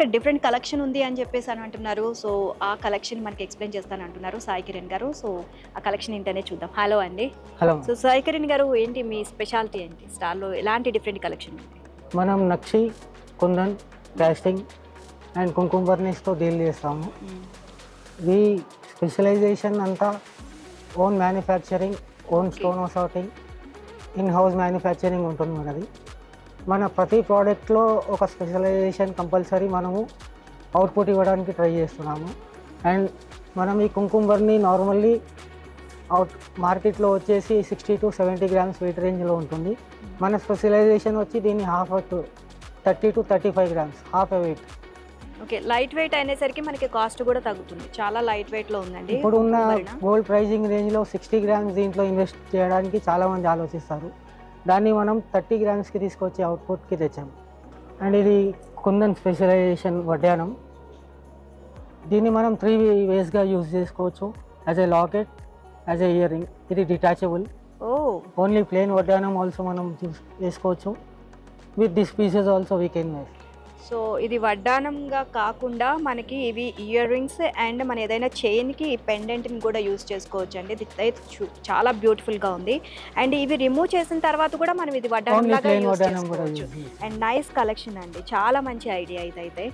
ఇక్కడ different collection ఉంది అని చెప్పేసి అని అంటున్నారు. సో ఆ కలెక్షన్ మనకి ఎక్స్ప్లెయిన్ చేస్తానంటున్నారు సాయి కిరణ్ గారు. సో ఆ కలెక్షన్ ఏంటనే చూద్దాం. హలో అండి. హలో, సో సాయి కిరణ్ గారు, ఏంటి మీ స్పెషాలిటీ ఏంటి? స్టార్లో ఎలాంటి డిఫరెంట్ కలెక్షన్ ఉంది? మనం నక్షి, కుందన్, కాస్టింగ్ అండ్ కుంకుమ బర్నీస్తో డీల్ చేస్తాము. ఈ స్పెషలైజేషన్ అంతా own manufacturing, own stone sorting, in house manufacturing ఉంటుంది మనది. మన ప్రతి ప్రోడక్ట్లో ఒక స్పెషలైజేషన్ కంపల్సరీ మనము అవుట్పుట్ ఇవ్వడానికి ట్రై చేస్తున్నాము. అండ్ మనం ఈ కుంకుమ బర్నీ నార్మల్లీ మార్కెట్లో వచ్చేసి 60 to 70 grams వెయిట్ రేంజ్లో ఉంటుంది. మన స్పెషలైజేషన్ వచ్చి దీన్ని 30 to 35 grams, half a weight. Okay, light weight అనేసరికి మనకి కాస్ట్ కూడా తగ్గుతుంది. చాలా లైట్ వెయిట్లో ఉందండి. ఇప్పుడు ఉన్న గోల్డ్ ప్రైజింగ్ రేంజ్లో 60 grams దీంట్లో ఇన్వెస్ట్ చేయడానికి చాలామంది ఆలోచిస్తారు. దాన్ని మనం 30 gramsకి తీసుకొచ్చి అవుట్పుట్కి తెచ్చాము. అండ్ ఇది కుందన్ స్పెషలైజేషన్ వడ్డానం. దీన్ని మనం 3 వేస్గా యూజ్ చేసుకోవచ్చు. As a locket, as a earring. ఇది detachable. Only plain vaddanam also మనం చేసుకోవచ్చు. With this pieces also we can wear. So ఇది వడ్డానంగా కాకుండా మనకి ఇవి ఇయర్ రింగ్స్ అండ్ మన ఏదైనా చైన్కి పెండెంట్ని కూడా యూజ్ చేసుకోవచ్చు అండి. ఇది అయితే చాలా బ్యూటిఫుల్గా ఉంది. అండ్ ఇవి రిమూవ్ చేసిన తర్వాత కూడా మనం ఇది వడ్డానం లాగా యూజ్ చేసుకోవచ్చు. అండ్ నైస్ కలెక్షన్ అండి, చాలా మంచి ఐడియా ఇదైతే.